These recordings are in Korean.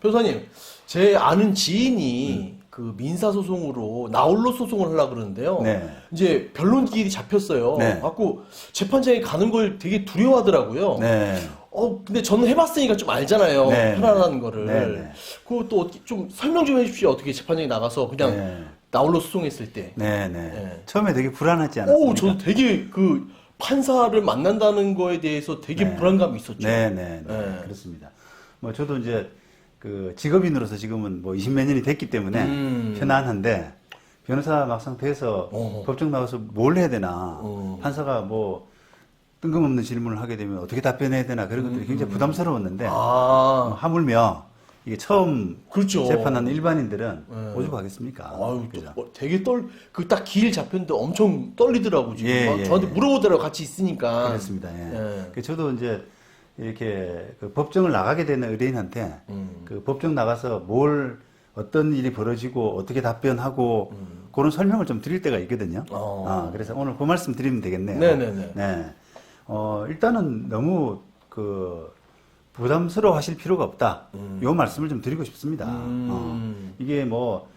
변호사님, 제 아는 지인이 그 민사소송으로 나홀로 소송을 하려고 그러는데요. 네. 이제 변론기일이 잡혔어요. 네. 갖고 재판장에 가는 걸 되게 두려워하더라고요. 네. 근데 저는 해봤으니까 좀 알잖아요. 네. 편안한 거를. 네. 그것도 어떻게 좀 설명 좀 해주십시오. 어떻게 재판장에 나가서 그냥 네. 나홀로 소송했을 때. 네. 네. 처음에 되게 불안하지 않았습니까? 저도 되게 그 판사를 만난다는 거에 대해서 되게 네. 불안감이 있었죠. 네. 네. 그렇습니다. 뭐 저도 이제 그 직업인으로서 지금은 뭐 20몇 년이 됐기 때문에 편안한데 변호사 막상 돼서 법정 나가서 뭘 해야 되나 판사가 뭐 뜬금없는 질문을 하게 되면 어떻게 답변해야 되나 그런 것들이 굉장히 부담스러웠는데 하물며 이게 처음 그렇죠. 재판하는 일반인들은 오죽 하겠습니까? 아유, 그죠? 되게 그 딱 기일 잡혔는데 엄청 떨리더라고, 지금. 예, 막 예, 저한테 예. 물어보더라고, 같이 있으니까. 그렇습니다. 예. 예. 그 저도 이제 이렇게 그 법정을 나가게 되는 의뢰인한테 그 법정 나가서 어떤 일이 벌어지고 어떻게 답변하고 그런 설명을 좀 드릴 때가 있거든요. 그래서 오늘 그 말씀 드리면 되겠네요. 네네네. 네. 일단은 너무 그 부담스러워 하실 필요가 없다. 요 말씀을 좀 드리고 싶습니다. 이게 뭐,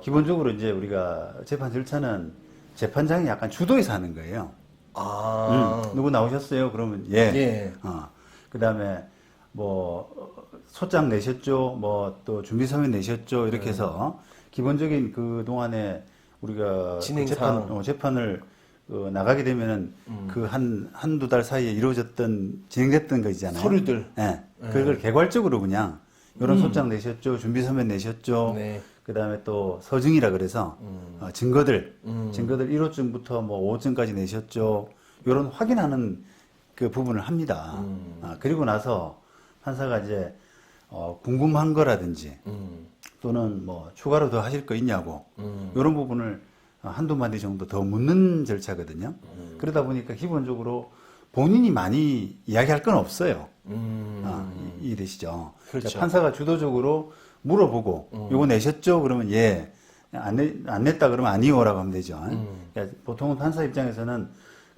기본적으로 이제 우리가 재판 절차는 재판장이 약간 주도해서 하는 거예요. 누구 나오셨어요? 그러면 예. 그 다음에 뭐 소장 내셨죠? 뭐 또 준비서면 내셨죠? 이렇게 해서 기본적인 그 동안에 우리가 재판을 나가게 되면은 그 한두 달 사이에 진행됐던 거 있잖아요. 서류들. 네. 그걸 개괄적으로 그냥 이런 소장 내셨죠? 준비서면 내셨죠? 네. 그 다음에 또 서증이라 그래서 증거들 1호증부터 뭐 5호증까지 내셨죠? 이런 확인하는 그 부분을 합니다. 그리고 나서 판사가 이제 궁금한 거라든지 또는 뭐 추가로 더 하실 거 있냐고 이런 부분을 한두 마디 정도 더 묻는 절차거든요. 그러다 보니까 기본적으로 본인이 많이 이야기할 건 없어요. 이해되시죠? 그렇죠. 그러니까 판사가 주도적으로 물어보고 요거 내셨죠? 그러면 예. 안 냈다 그러면 아니요라고 하면 되죠. 그러니까 보통은 판사 입장에서는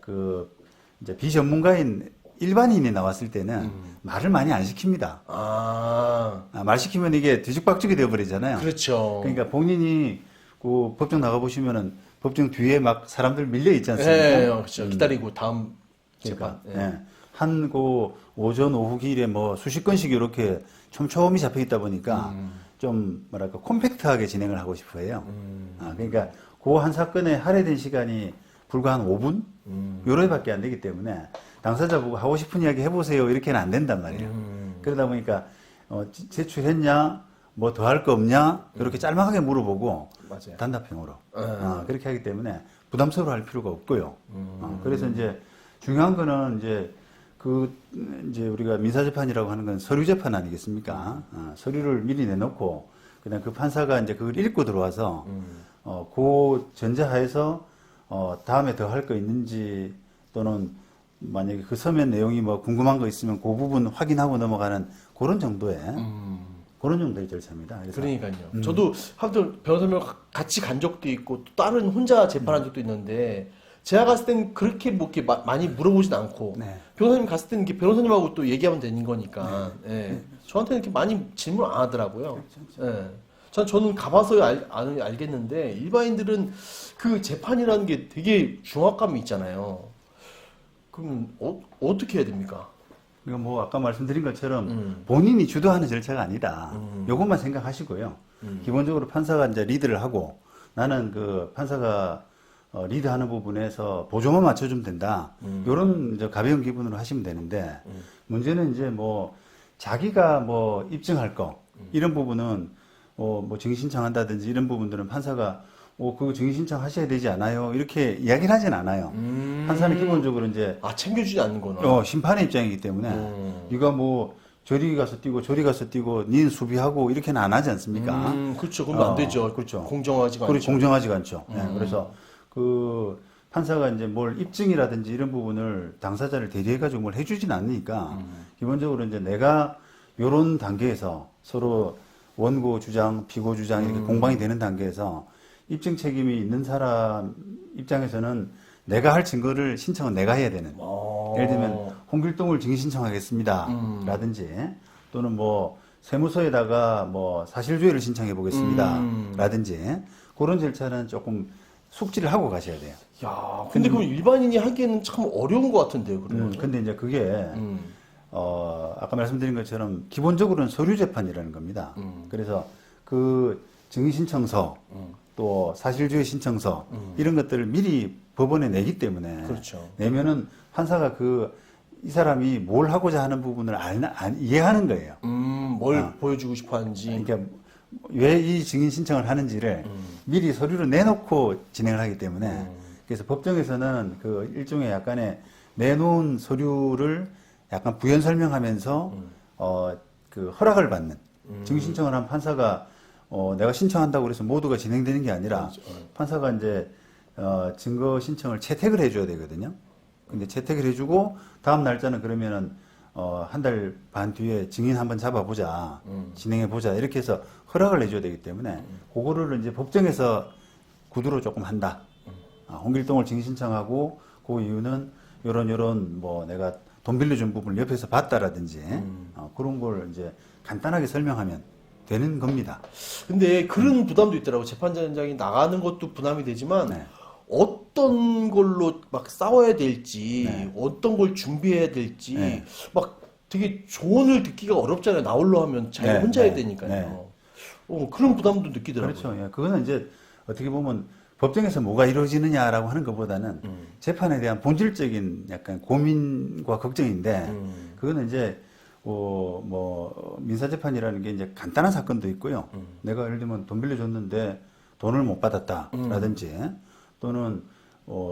그 이제 비전문가인 일반인이 나왔을 때는 말을 많이 안 시킵니다. 말 시키면 이게 뒤죽박죽이 되어버리잖아요. 그렇죠. 그러니까 본인이 그 법정 나가보시면은 법정 뒤에 막 사람들 밀려 있지 않습니까? 네, 그렇죠. 기다리고 다음 재판. 그러니까, 한 그 오전 오후 길에 뭐 수십 건씩 이렇게 촘촘히 잡혀 있다 보니까 좀 뭐랄까 콤팩트하게 진행을 하고 싶어 해요. 그러니까 그 한 사건에 할애된 시간이 불과 한 5분? 요래밖에 안 되기 때문에 당사자 보고 하고 싶은 이야기 해보세요. 이렇게는 안 된단 말이에요. 그러다 보니까 제출했냐? 뭐 더 할 거 없냐? 이렇게 짤막하게 물어보고 맞아요. 단답형으로 그렇게 하기 때문에 부담스러워 할 필요가 없고요. 그래서 이제 중요한 거는 이제 우리가 민사재판이라고 하는 건 서류재판 아니겠습니까? 서류를 미리 내놓고 그다음 그 판사가 이제 그걸 읽고 들어와서 그 전제하에서 다음에 더 할 거 있는지 또는 만약에 그 서면 내용이 뭐 궁금한 거 있으면 그 부분 확인하고 넘어가는 그런 정도의 절차입니다. 그래서 그러니까요. 저도 하여튼 변호사님과 같이 간 적도 있고 또 다른 혼자 재판한 적도 있는데 제가 갔을 땐 그렇게 뭐 이렇게 많이 물어보진 않고 변호사님 갔을 때는 이렇게 변호사님하고 또 얘기하면 되는 거니까 저한테는 이렇게 많이 질문 안 하더라고요. 저는 가봐서야 알겠는데 일반인들은 그 재판이라는 게 되게 중압감이 있잖아요. 그럼 어떻게 해야 됩니까? 이거 뭐 아까 말씀드린 것처럼 본인이 주도하는 절차가 아니다. 요것만 생각하시고요. 기본적으로 판사가 이제 리드를 하고 나는 그 판사가 리드하는 부분에서 보조만 맞춰주면 된다. 요런 이제 가벼운 기분으로 하시면 되는데 문제는 이제 뭐 자기가 뭐 입증할 거 이런 부분은 뭐 증인신청한다든지 이런 부분들은 판사가 그거 증인신청 하셔야 되지 않아요? 이렇게 이야기를 하진 않아요. 판사는 기본적으로 이제 챙겨주지 않는구나. 심판의 입장이기 때문에 네가 뭐 저리 가서 뛰고 저리 가서 뛰고 니는 수비하고 이렇게는 안 하지 않습니까? 그렇죠. 그러면 안 되죠. 그렇죠. 공정하지가 않죠. 공정하지가 않죠. 그래서 그 판사가 이제 뭘 입증이라든지 이런 부분을 당사자를 대리해가지고 뭘 해주진 않으니까 기본적으로 이제 내가 요런 단계에서 서로 원고 주장, 피고 주장 이렇게 공방이 되는 단계에서 입증 책임이 있는 사람 입장에서는 내가 할 증거를 신청은 내가 해야 되는. 예를 들면 홍길동을 증인 신청하겠습니다. 라든지 또는 뭐 세무서에다가 뭐 사실조회를 신청해 보겠습니다. 라든지 그런 절차는 조금 숙지를 하고 가셔야 돼요. 야, 근데 그럼 일반인이 하기에는 참 어려운 것 같은데요, 그러면. 근데 이제 그게 아까 말씀드린 것처럼 기본적으로는 서류 재판이라는 겁니다. 그래서 그 증인 신청서 또 사실조회 신청서 이런 것들을 미리 법원에 내기 때문에 그렇죠. 내면은 판사가 이 사람이 뭘 하고자 하는 부분을 이해하는 거예요. 뭘 보여주고 싶어 하는지. 그러니까 왜 이 증인 신청을 하는지를 미리 서류로 내놓고 진행을 하기 때문에 그래서 법정에서는 그 일종의 약간의 내놓은 서류를 약간 부연 설명하면서 그 허락을 받는 증인 신청을 한 판사가 내가 신청한다고 그래서 모두가 진행되는 게 아니라 판사가 이제 증거 신청을 채택을 해줘야 되거든요. 근데 채택을 해주고 다음 날짜는 그러면은 한 달 반 뒤에 증인 한번 잡아보자, 진행해보자 이렇게 해서 허락을 내줘야 되기 때문에 그거를 이제 법정에서 구두로 조금 한다. 홍길동을 증인 신청하고 그 이유는 요런 뭐 내가 돈 빌려준 부분을 옆에서 봤다라든지 그런 걸 이제 간단하게 설명하면 되는 겁니다. 근데 그런 부담도 있더라고. 재판장이 나가는 것도 부담이 되지만 네. 어떤 걸로 막 싸워야 될지, 네. 어떤 걸 준비해야 될지, 네. 막 되게 조언을 듣기가 어렵잖아요. 나 홀로 하면 자기 네, 혼자 해야 네, 되니까요. 네. 그런 부담도 느끼더라고요. 그렇죠. 예. 그거는 이제 어떻게 보면 법정에서 뭐가 이루어지느냐라고 하는 것보다는 재판에 대한 본질적인 약간 고민과 걱정인데 그거는 이제 뭐 민사재판이라는 게 이제 간단한 사건도 있고요. 내가 예를 들면 돈 빌려줬는데 돈을 못 받았다라든지 또는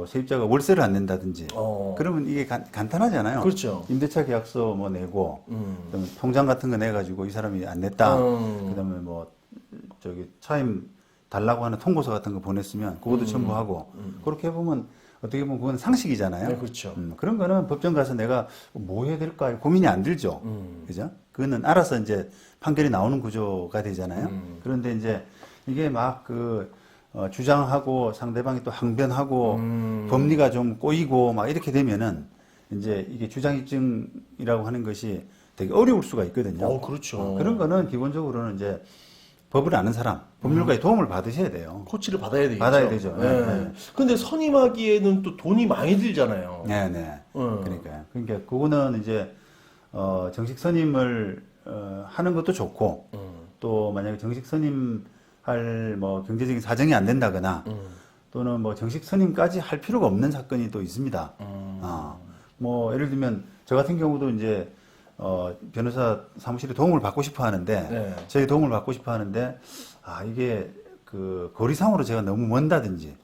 세입자가 월세를 안 낸다든지 그러면 이게 간단하잖아요. 그렇죠. 임대차 계약서 뭐 내고 그다음에 통장 같은 거 내가지고 이 사람이 안 냈다. 그다음에 뭐 저기 차임 달라고 하는 통고서 같은 거 보냈으면 그것도 첨부하고 그렇게 해보면 어떻게 보면 그건 상식이잖아요. 네, 그렇죠. 그런 거는 법정 가서 내가 뭐 해야 될까 고민이 안 들죠. 그죠? 그거는 알아서 이제 판결이 나오는 구조가 되잖아요. 그런데 이제 이게 막 주장하고 상대방이 또 항변하고 법리가 좀 꼬이고 막 이렇게 되면은 이제 이게 주장 입증이라고 하는 것이 되게 어려울 수가 있거든요. 그렇죠. 그런 거는 기본적으로는 이제 법을 아는 사람, 법률가의 도움을 받으셔야 돼요. 코치를 받아야 되겠죠. 받아야 되죠. 네. 네. 근데 선임하기에는 또 돈이 많이 들잖아요. 네네. 그러니까 그거는 이제 정식 선임을 하는 것도 좋고 또 만약에 정식 선임할 뭐 경제적인 사정이 안 된다거나 또는 뭐 정식 선임까지 할 필요가 없는 사건이 또 있습니다. 뭐 예를 들면 저 같은 경우도 이제 변호사 사무실에 도움을 받고 싶어 하는데 네. 저희 도움을 받고 싶어 하는데 이게 거리상으로 제가 너무 먼다든지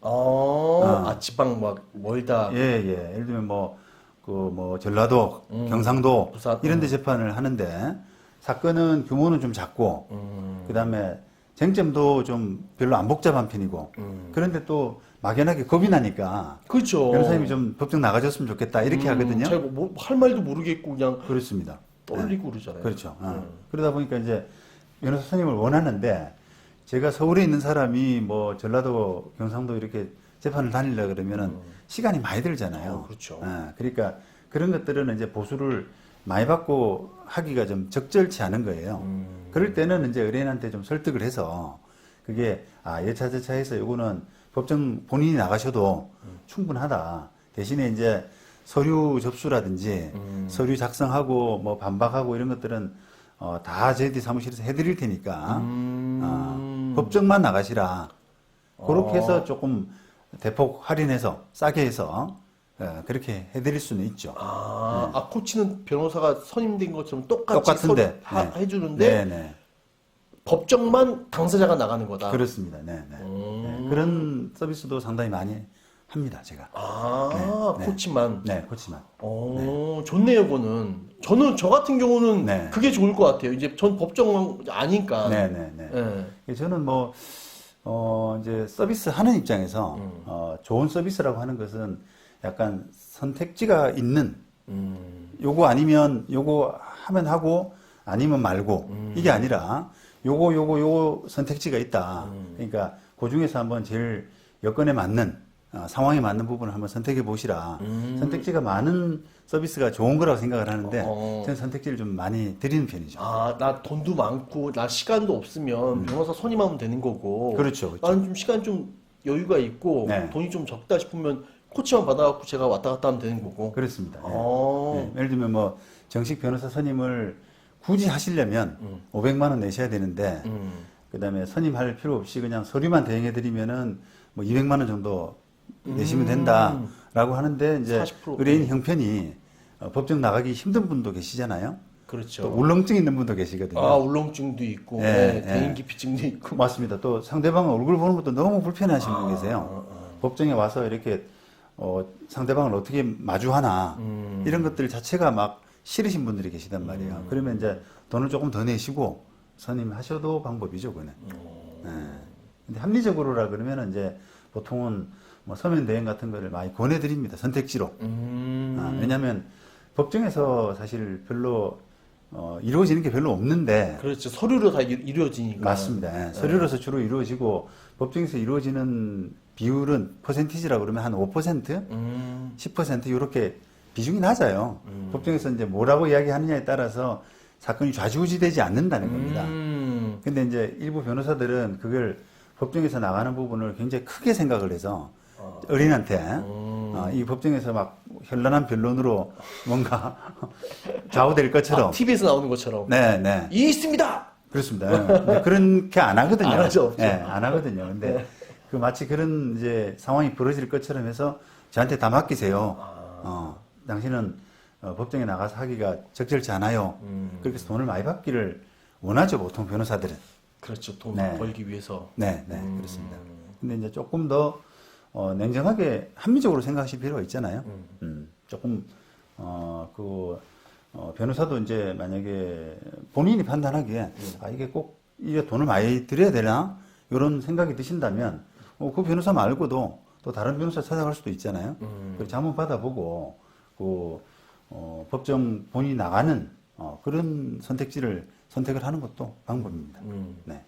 지방 막 멀다. 예. 예를 들면 뭐 전라도, 경상도 부산, 이런 데 재판을 하는데 사건은 규모는 좀 작고 그다음에 쟁점도 좀 별로 안 복잡한 편이고 그런데 또 막연하게 겁이 나니까 그렇죠. 변호사님이 좀 법정 나가줬으면 좋겠다 이렇게 하거든요. 잘 할 말도 모르겠고 그냥 그렇습니다. 떨리고 그러잖아요. 그렇죠. 그러다 보니까 이제 변호사 선임을 원하는데 제가 서울에 있는 사람이 뭐 전라도, 경상도 이렇게 재판을 다니려 그러면은 시간이 많이 들잖아요. 그렇죠. 그러니까 그런 것들은 이제 보수를 많이 받고 하기가 좀 적절치 않은 거예요. 그럴 때는 이제 의뢰인한테 좀 설득을 해서 그게 여차저차해서 요거는 법정 본인이 나가셔도 충분하다. 대신에 이제 서류 접수라든지 서류 작성하고 뭐 반박하고 이런 것들은 다 저희들이 사무실에서 해드릴 테니까 법정만 나가시라. 그렇게 해서 조금 대폭 할인해서 싸게 해서 그렇게 해드릴 수는 있죠. 코치는 변호사가 선임된 것처럼 똑같은데 해주는데 네. 법정만 당사자가 나가는 거다. 그렇습니다. 네. 그런 서비스도 상당히 많이 합니다, 제가. 코치만. 네, 코치만. 좋네요, 그거는. 저 같은 경우는 네. 그게 좋을 것 같아요. 이제 전 법정 아니까. 네. 저는 이제 서비스 하는 입장에서, 좋은 서비스라고 하는 것은 약간 선택지가 있는, 요거 아니면 요거 하면 하고, 아니면 말고, 이게 아니라, 요거 선택지가 있다. 그러니까, 그 중에서 한번 제일 여건에 맞는, 상황에 맞는 부분을 한번 선택해 보시라. 선택지가 많은 서비스가 좋은 거라고 생각을 하는데 저는 선택지를 좀 많이 드리는 편이죠. 아, 나 돈도 많고 나 시간도 없으면 변호사 선임하면 되는 거고. 그렇죠, 그렇죠. 나는 좀 시간 좀 여유가 있고 네. 돈이 좀 적다 싶으면 코치만 받아갖고 제가 왔다 갔다 하면 되는 거고. 그렇습니다. 예. 어. 예. 예를 들면 뭐 정식 변호사 선임을 굳이 하시려면 500만 원 내셔야 되는데 그다음에 선임할 필요 없이 그냥 서류만 대행해 드리면은 뭐 200만 원 정도 내시면 된다라고 하는데 이제 40%. 의뢰인 형편이 법정 나가기 힘든 분도 계시잖아요. 그렇죠. 또 울렁증 있는 분도 계시거든요. 아, 울렁증도 있고, 예, 네, 예. 대인기피증도 있고. 맞습니다. 또 상대방 얼굴 보는 것도 너무 불편하신 분 계세요. 법정에 와서 이렇게 상대방을 어떻게 마주하나 이런 것들 자체가 막 싫으신 분들이 계시단 말이에요. 그러면 이제 돈을 조금 더 내시고 선임하셔도 방법이죠, 그는. 예. 근데 합리적으로라 그러면은 이제 보통은 뭐 서면 대행 같은 거를 많이 권해드립니다. 선택지로. 왜냐하면 법정에서 사실 별로 이루어지는 게 별로 없는데. 그렇죠. 서류로 다 이루어지니까. 맞습니다. 예. 서류로서 주로 이루어지고 법정에서 이루어지는 비율은 퍼센티지라고 그러면 한 5%, 10% 이렇게 비중이 낮아요. 법정에서 이제 뭐라고 이야기하느냐에 따라서 사건이 좌지우지되지 않는다는 겁니다. 근데 이제 일부 변호사들은 그걸 법정에서 나가는 부분을 굉장히 크게 생각을 해서 어린한테 이 법정에서 막 현란한 변론으로 뭔가 좌우될 것처럼. TV에서 나오는 것처럼. 네, 네. 이 있습니다! 그렇습니다. 네, 그렇게 안 하거든요. 안 하죠. 네, 안 하거든요. 근데 네. 그 마치 그런 이제 상황이 벌어질 것처럼 해서 저한테 다 맡기세요. 당신은 법정에 나가서 하기가 적절치 않아요. 그렇게 해서 돈을 많이 받기를 원하죠, 보통 변호사들은. 그렇죠. 돈 네. 벌기 위해서. 네, 네, 그렇습니다. 근데 이제 조금 더 냉정하게 합리적으로 생각하실 필요가 있잖아요. 조금 변호사도 이제 만약에 본인이 판단하기에 이게 꼭 이게 돈을 많이 들여야 되나 이런 생각이 드신다면 그 변호사 말고도 또 다른 변호사 찾아갈 수도 있잖아요. 그래서 한번 받아보고 법정 본인이 나가는 그런 선택지를 선택을 하는 것도 방법입니다. 네.